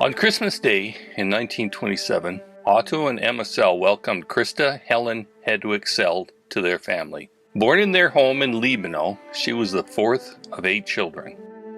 On Christmas Day in 1927, Otto and Emma Sell welcomed Christa Helen Hedwig Sell to their family. Born in their home in Lehman, she was the fourth of 8 children.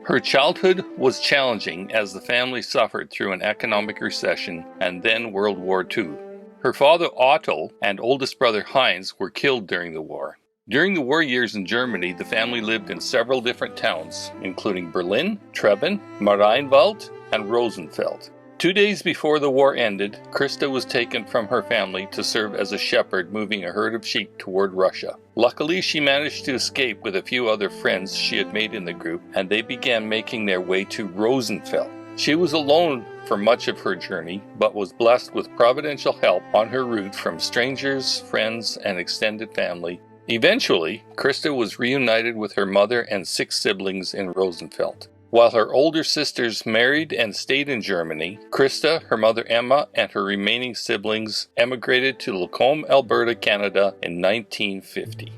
Her childhood was challenging as the family suffered through an economic recession and then World War II. Her father Otto and oldest brother Heinz were killed during the war. During the war years in Germany, the family lived in several different towns, including Berlin, Treven, Marienwald, and Rosenfeld. 2 days before the war ended, Christa was taken from her family to serve as a shepherd moving a herd of sheep toward Russia. Luckily, she managed to escape with a few other friends she had made in the group, and they began making their way to Rosenfeld. She was alone for much of her journey, but was blessed with providential help on her route from strangers, friends, and extended family. Eventually, Christa was reunited with her mother and 6 siblings in Rosenfeld. While her older sisters married and stayed in Germany, Christa, her mother Emma, and her remaining siblings emigrated to Lacombe, Alberta, Canada in 1950.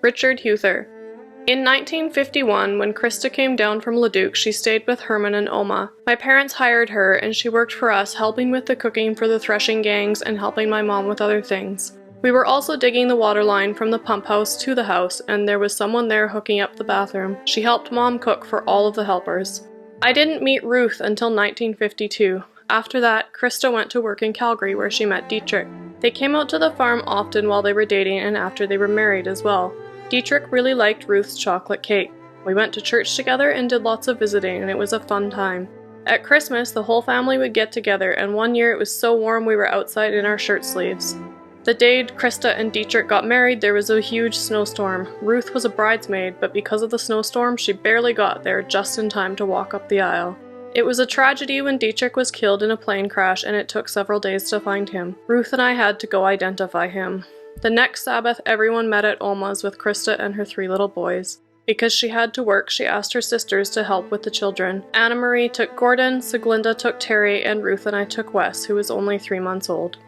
Richard Huether. In 1951, when Christa came down from Leduc, she stayed with Herman and Oma. My parents hired her, and she worked for us, helping with the cooking for the threshing gangs and helping my mom with other things. We were also digging the water line from the pump house to the house, and there was someone there hooking up the bathroom. She helped Mom cook for all of the helpers. I didn't meet Ruth until 1952. After that, Christa went to work in Calgary, where she met Dietrich. They came out to the farm often while they were dating and after they were married as well. Dietrich really liked Ruth's chocolate cake. We went to church together and did lots of visiting, and it was a fun time. At Christmas, the whole family would get together, and one year it was so warm we were outside in our shirt sleeves. The day Christa and Dietrich got married, there was a huge snowstorm. Ruth was a bridesmaid, but because of the snowstorm, she barely got there just in time to walk up the aisle. It was a tragedy when Dietrich was killed in a plane crash, and it took several days to find him. Ruth and I had to go identify him. The next Sabbath, everyone met at Oma's with Christa and her 3 little boys. Because she had to work, she asked her sisters to help with the children. Anna Marie took Gordon, Siglinda took Terry, and Ruth and I took Wes, who was only 3 months old.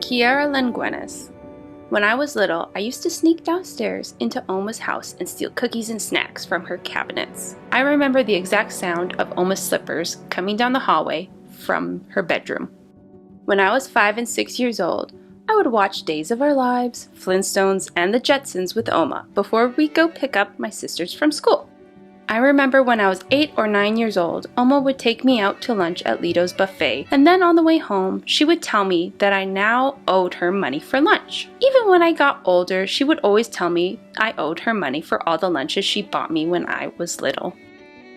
Kiara Lengwenus. When I was little, I used to sneak downstairs into Oma's house and steal cookies and snacks from her cabinets. I remember the exact sound of Oma's slippers coming down the hallway from her bedroom. When I was 5 and 6 years old, I would watch Days of Our Lives, Flintstones, and the Jetsons with Oma before we'd go pick up my sisters from school. I remember when I was 8 or 9 years old, Oma would take me out to lunch at Lido's buffet, and then on the way home, she would tell me that I now owed her money for lunch. Even when I got older, she would always tell me I owed her money for all the lunches she bought me when I was little.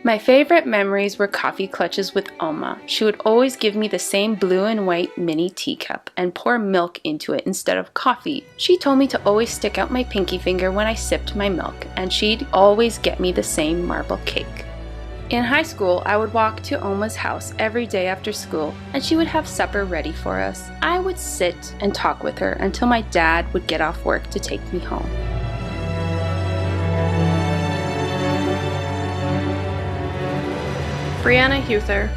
My favorite memories were coffee clutches with Oma. She would always give me the same blue and white mini teacup and pour milk into it instead of coffee. She told me to always stick out my pinky finger when I sipped my milk, and she'd always get me the same marble cake. In high school, I would walk to Oma's house every day after school, and she would have supper ready for us. I would sit and talk with her until my dad would get off work to take me home. Briana Huether.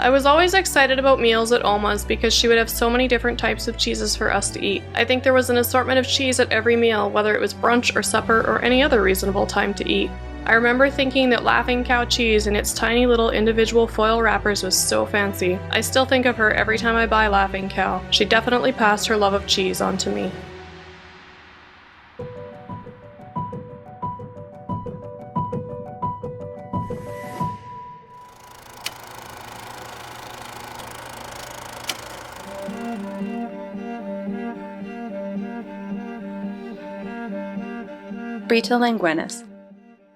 I was always excited about meals at Oma's because she would have so many different types of cheeses for us to eat. I think there was an assortment of cheese at every meal, whether it was brunch or supper or any other reasonable time to eat. I remember thinking that Laughing Cow cheese in its tiny little individual foil wrappers was so fancy. I still think of her every time I buy Laughing Cow. She definitely passed her love of cheese on to me. Brita Lengwenus.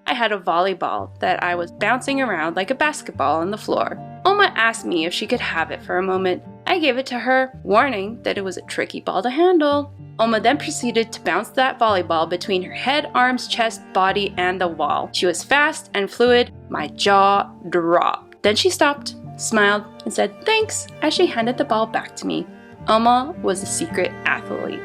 I had a volleyball that I was bouncing around like a basketball on the floor. Oma asked me if she could have it for a moment. I gave it to her, warning that it was a tricky ball to handle. Oma then proceeded to bounce that volleyball between her head, arms, chest, body, and the wall. She was fast and fluid. My jaw dropped. Then she stopped, smiled, and said thanks as she handed the ball back to me. Oma was a secret athlete.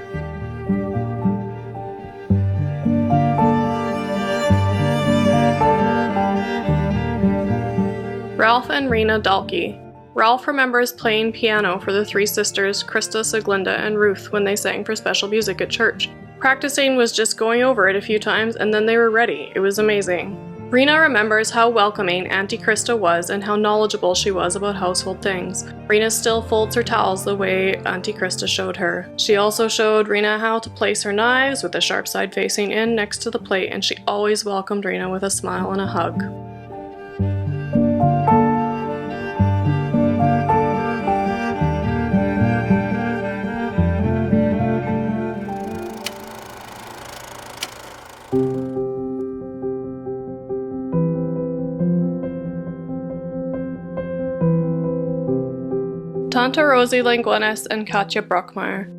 Ralph and Rena Dahlke. Ralph remembers playing piano for the three sisters, Christa, Siglinda, and Ruth, when they sang for special music at church. Practicing was just going over it a few times and then they were ready. It was amazing. Rena remembers how welcoming Auntie Christa was and how knowledgeable she was about household things. Rena still folds her towels the way Auntie Christa showed her. She also showed Rena how to place her knives with the sharp side facing in next to the plate, and she always welcomed Rena with a smile and a hug. Tanta Rosi Lengwenus and Katja Brockmeier.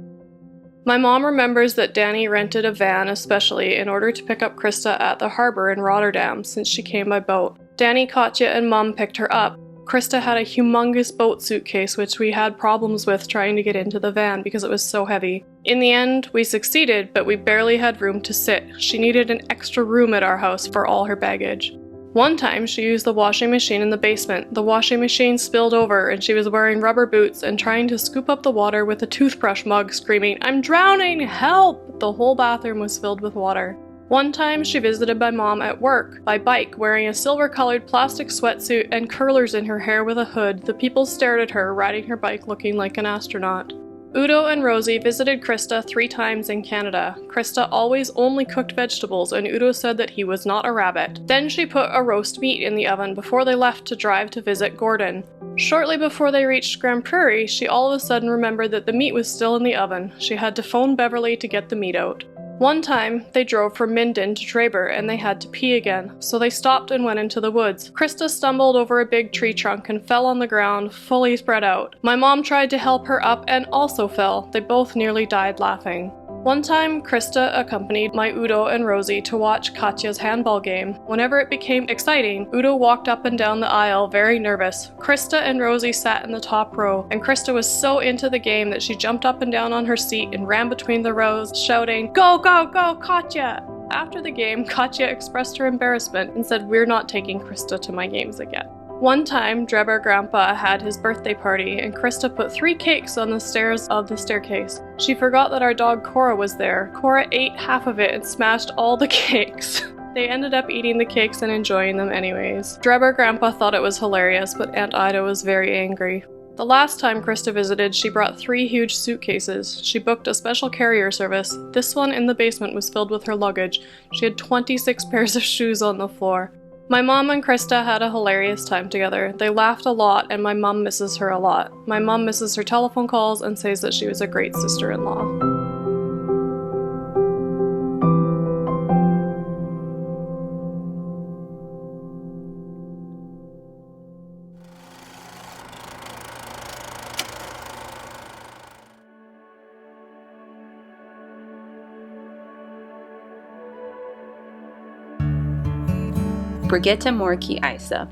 My mom remembers that Danny rented a van especially in order to pick up Christa at the harbor in Rotterdam since she came by boat. Danny, Katja, and Mom picked her up. Christa had a humongous boat suitcase which we had problems with trying to get into the van because it was so heavy. In the end, we succeeded, but we barely had room to sit. She needed an extra room at our house for all her baggage. One time, she used the washing machine in the basement. The washing machine spilled over and she was wearing rubber boots and trying to scoop up the water with a toothbrush mug, screaming, "I'm drowning! Help!" The whole bathroom was filled with water. One time, she visited my mom at work by bike, wearing a silver-colored plastic sweatsuit and curlers in her hair with a hood. The people stared at her, riding her bike looking like an astronaut. Udo and Rosi visited Christa 3 times in Canada. Christa always only cooked vegetables, and Udo said that he was not a rabbit. Then she put a roast meat in the oven before they left to drive to visit Gordon. Shortly before they reached Grand Prairie, she all of a sudden remembered that the meat was still in the oven. She had to phone Beverly to get the meat out. One time, they drove from Minden to Traber and they had to pee again, so they stopped and went into the woods. Christa stumbled over a big tree trunk and fell on the ground, fully spread out. My mom tried to help her up and also fell. They both nearly died laughing. One time, Christa accompanied my Udo and Rosi to watch Katja's handball game. Whenever it became exciting, Udo walked up and down the aisle, very nervous. Christa and Rosi sat in the top row, and Christa was so into the game that she jumped up and down on her seat and ran between the rows, shouting, "Go, go, go, Katja!" After the game, Katja expressed her embarrassment and said, "We're not taking Christa to my games again." One time, Drebber Grandpa had his birthday party, and Christa put 3 cakes on the stairs of the staircase. She forgot that our dog Cora was there. Cora ate half of it and smashed all the cakes. They ended up eating the cakes and enjoying them anyways. Drebber Grandpa thought it was hilarious, but Aunt Ida was very angry. The last time Christa visited, she brought 3 huge suitcases. She booked a special carrier service. This one in the basement was filled with her luggage. She had 26 pairs of shoes on the floor. My mom and Christa had a hilarious time together. They laughed a lot, and my mom misses her a lot. My mom misses her telephone calls and says that she was a great sister-in-law. Brigitte Moerke Eissa.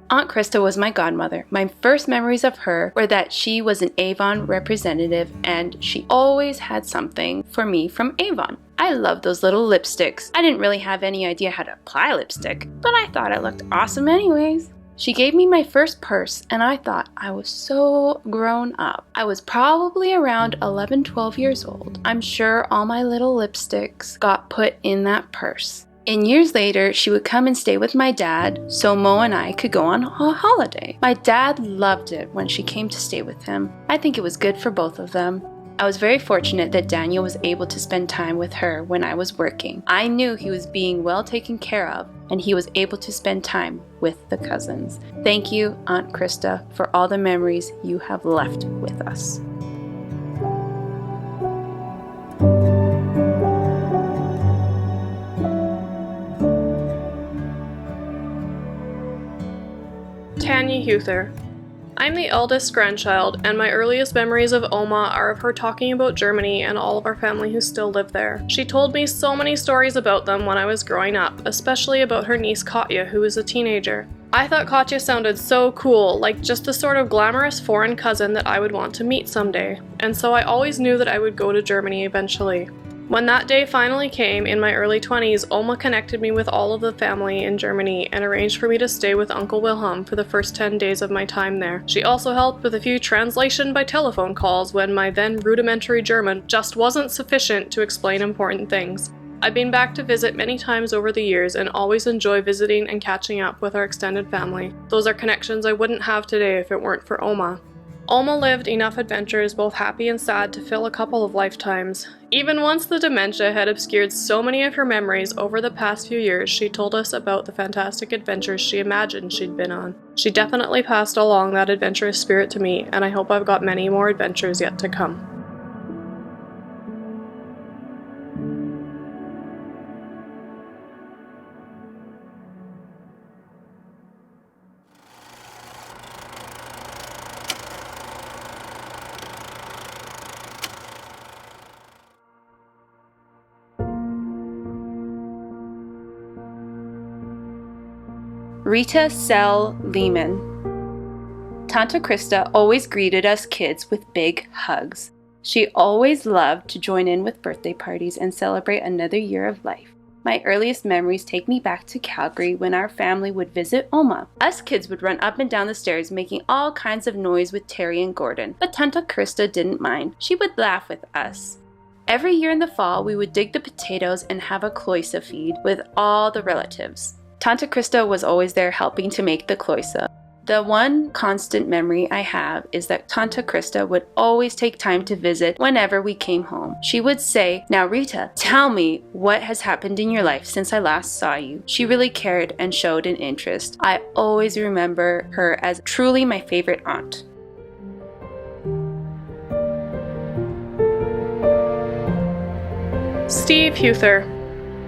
Aunt Christa was my godmother. My first memories of her were that she was an Avon representative and she always had something for me from Avon. I loved those little lipsticks. I didn't really have any idea how to apply lipstick, but I thought it looked awesome anyways. She gave me my first purse and I thought I was so grown up. I was probably around 11-12 years old. I'm sure all my little lipsticks got put in that purse. And years later, she would come and stay with my dad so Mo and I could go on a holiday. My dad loved it when she came to stay with him. I think it was good for both of them. I was very fortunate that Daniel was able to spend time with her when I was working. I knew he was being well taken care of and he was able to spend time with the cousins. Thank you, Aunt Christa, for all the memories you have left with us. Tanya Huether. I'm the eldest grandchild, and my earliest memories of Oma are of her talking about Germany and all of our family who still live there. She told me so many stories about them when I was growing up, especially about her niece Katja, who was a teenager. I thought Katja sounded so cool, like just the sort of glamorous foreign cousin that I would want to meet someday, and so I always knew that I would go to Germany eventually. When that day finally came, in my early 20s, Oma connected me with all of the family in Germany and arranged for me to stay with Uncle Wilhelm for the first 10 days of my time there. She also helped with a few translation by telephone calls when my then rudimentary German just wasn't sufficient to explain important things. I've been back to visit many times over the years and always enjoy visiting and catching up with our extended family. Those are connections I wouldn't have today if it weren't for Oma. Oma lived enough adventures, both happy and sad, to fill a couple of lifetimes. Even once the dementia had obscured so many of her memories over the past few years, she told us about the fantastic adventures she imagined she'd been on. She definitely passed along that adventurous spirit to me, and I hope I've got many more adventures yet to come. Rita Lehman. Tante Christa always greeted us kids with big hugs. She always loved to join in with birthday parties and celebrate another year of life. My earliest memories take me back to Calgary when our family would visit Oma. Us kids would run up and down the stairs making all kinds of noise with Terry and Gordon, but Tante Christa didn't mind. She would laugh with us. Every year in the fall, we would dig the potatoes and have a cloisa feed with all the relatives. Tante Christa was always there helping to make the cloisa. The one constant memory I have is that Tante Christa would always take time to visit whenever we came home. She would say, "Now Rita, tell me what has happened in your life since I last saw you." She really cared and showed an interest. I always remember her as truly my favorite aunt. Steve Huether.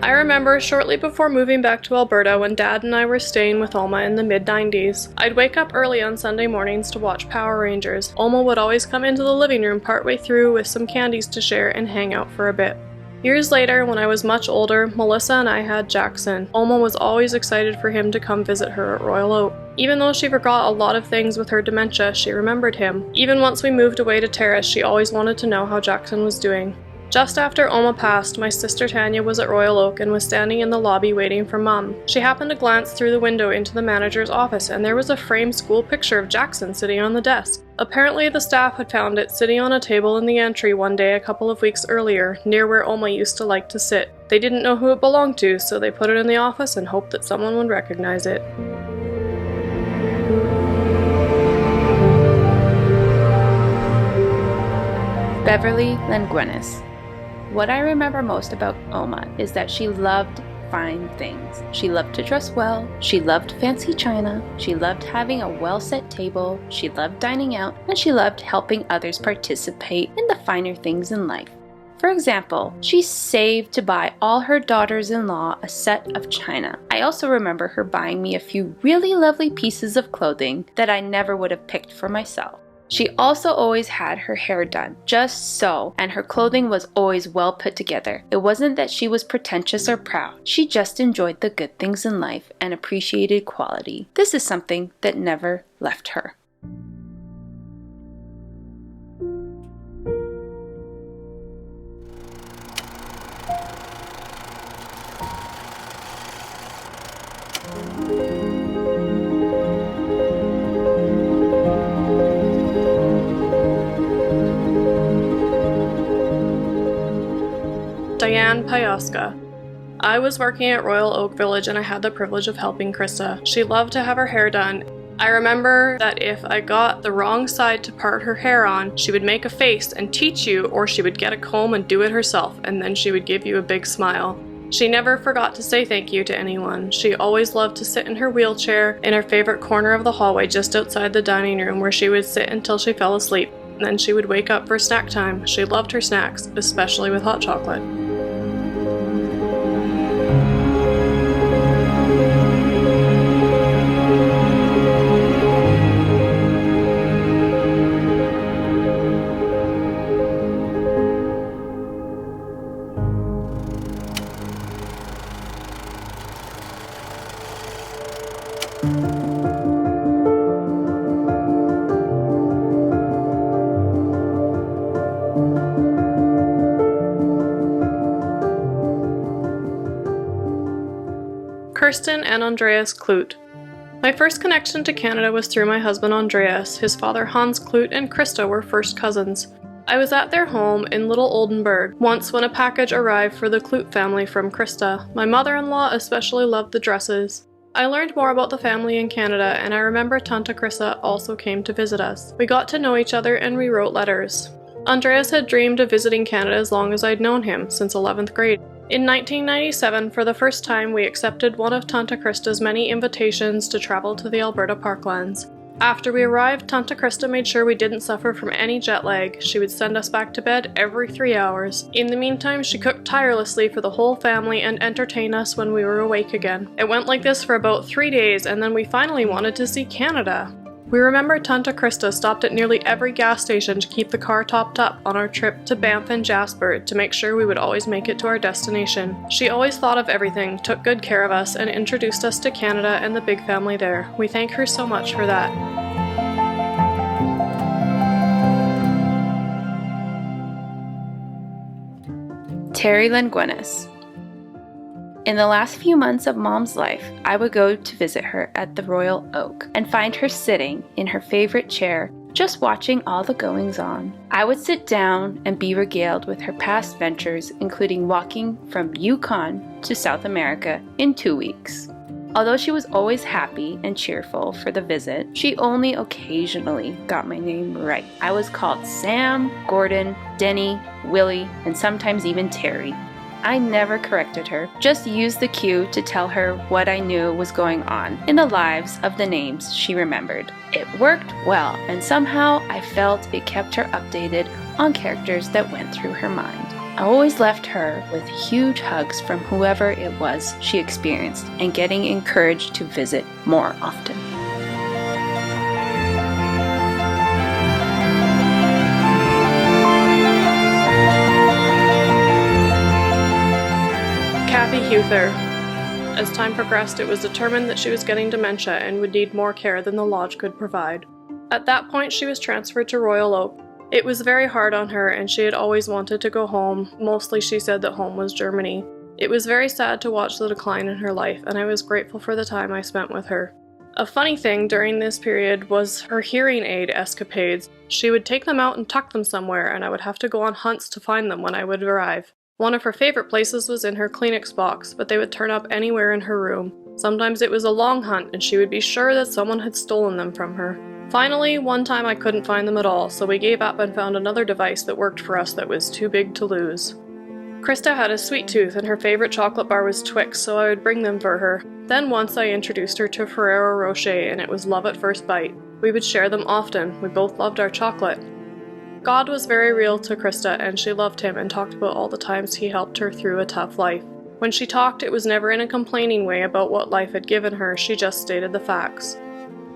I remember shortly before moving back to Alberta when Dad and I were staying with Oma in the mid-90s. I'd wake up early on Sunday mornings to watch Power Rangers. Oma would always come into the living room partway through with some candies to share and hang out for a bit. Years later, when I was much older, Melissa and I had Jackson. Oma was always excited for him to come visit her at Royal Oak. Even though she forgot a lot of things with her dementia, she remembered him. Even once we moved away to Terrace, she always wanted to know how Jackson was doing. Just after Oma passed, my sister Tanya was at Royal Oak and was standing in the lobby waiting for Mum. She happened to glance through the window into the manager's office, and there was a framed school picture of Jackson sitting on the desk. Apparently the staff had found it sitting on a table in the entry one day a couple of weeks earlier, near where Oma used to like to sit. They didn't know who it belonged to, so they put it in the office and hoped that someone would recognize it. Beverly Lengwenus. What I remember most about Oma is that she loved fine things. She loved to dress well, she loved fancy china, she loved having a well-set table, she loved dining out, and she loved helping others participate in the finer things in life. For example, she saved to buy all her daughters-in-law a set of china. I also remember her buying me a few really lovely pieces of clothing that I never would have picked for myself. She also always had her hair done, just so, and her clothing was always well put together. It wasn't that she was pretentious or proud. She just enjoyed the good things in life and appreciated quality. This is something that never left her. Piosca. I was working at Royal Oak Village and I had the privilege of helping Christa. She loved to have her hair done. I remember that if I got the wrong side to part her hair on, she would make a face and teach you, or she would get a comb and do it herself, and then she would give you a big smile. She never forgot to say thank you to anyone. She always loved to sit in her wheelchair in her favorite corner of the hallway just outside the dining room, where she would sit until she fell asleep. Then she would wake up for snack time. She loved her snacks, especially with hot chocolate. Kerstin and Andreas Klut. My first connection to Canada was through my husband Andreas. His father Hans Klut and Christa were first cousins. I was at their home in Little Oldenburg once when a package arrived for the Klut family from Christa. My mother-in-law especially loved the dresses. I learned more about the family in Canada, and I remember Tante Christa also came to visit us. We got to know each other and we wrote letters. Andreas had dreamed of visiting Canada as long as I'd known him, since 11th grade. In 1997, for the first time, we accepted one of Tante Christa's many invitations to travel to the Alberta parklands. After we arrived, Tante Christa made sure we didn't suffer from any jet lag. She would send us back to bed every 3 hours. In the meantime, she cooked tirelessly for the whole family and entertained us when we were awake again. It went like this for about 3 days, and then we finally wanted to see Canada. We remember Tante Christa stopped at nearly every gas station to keep the car topped up on our trip to Banff and Jasper to make sure we would always make it to our destination. She always thought of everything, took good care of us, and introduced us to Canada and the big family there. We thank her so much for that. Terry Lengwenus. In the last few months of Mom's life, I would go to visit her at the Royal Oak and find her sitting in her favorite chair, just watching all the goings-on. I would sit down and be regaled with her past ventures, including walking from Yukon to South America in 2 weeks. Although she was always happy and cheerful for the visit, she only occasionally got my name right. I was called Sam, Gordon, Denny, Willie, and sometimes even Terry. I never corrected her, just used the cue to tell her what I knew was going on in the lives of the names she remembered. It worked well, and somehow I felt it kept her updated on characters that went through her mind. I always left her with huge hugs from whoever it was she experienced and getting encouraged to visit more often. Huether. As time progressed, it was determined that she was getting dementia and would need more care than the lodge could provide. At that point, she was transferred to Royal Oak. It was very hard on her, and she had always wanted to go home. Mostly she said that home was Germany. It was very sad to watch the decline in her life, and I was grateful for the time I spent with her. A funny thing during this period was her hearing aid escapades. She would take them out and tuck them somewhere, and I would have to go on hunts to find them when I would arrive. One of her favorite places was in her Kleenex box, but they would turn up anywhere in her room. Sometimes it was a long hunt, and she would be sure that someone had stolen them from her. Finally, one time I couldn't find them at all, so we gave up and found another device that worked for us that was too big to lose. Christa had a sweet tooth, and her favorite chocolate bar was Twix, so I would bring them for her. Then once I introduced her to Ferrero Rocher, and it was love at first bite. We would share them often. We both loved our chocolate. God was very real to Christa, and she loved him and talked about all the times he helped her through a tough life. When she talked, it was never in a complaining way about what life had given her, she just stated the facts.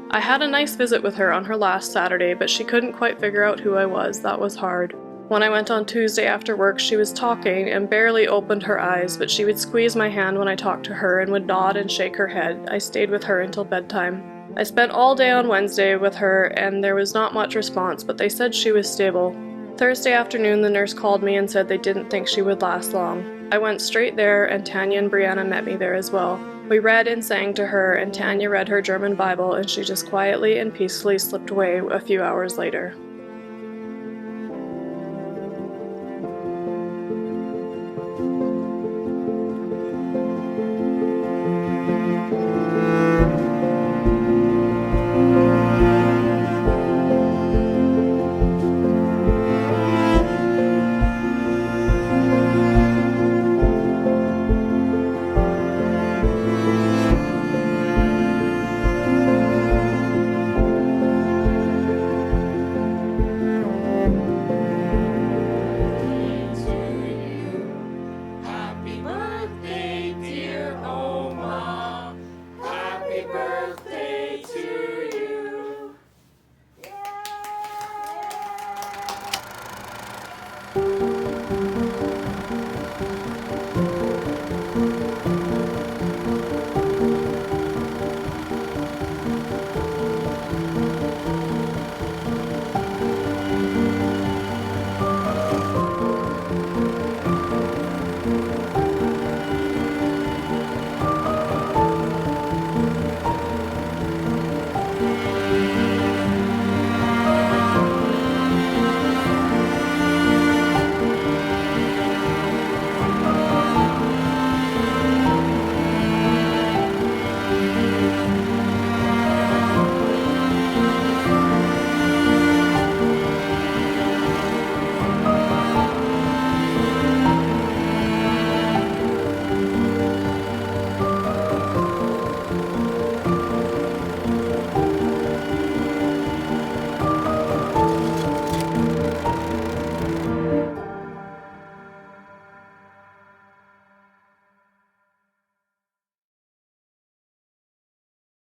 I had a nice visit with her on her last Saturday, but she couldn't quite figure out who I was. That was hard. When I went on Tuesday after work, she was talking and barely opened her eyes, but she would squeeze my hand when I talked to her and would nod and shake her head. I stayed with her until bedtime. I spent all day on Wednesday with her, and there was not much response, but they said she was stable. Thursday afternoon, the nurse called me and said they didn't think she would last long. I went straight there, and Tanya and Briana met me there as well. We read and sang to her, and Tanya read her German Bible, and she just quietly and peacefully slipped away a few hours later.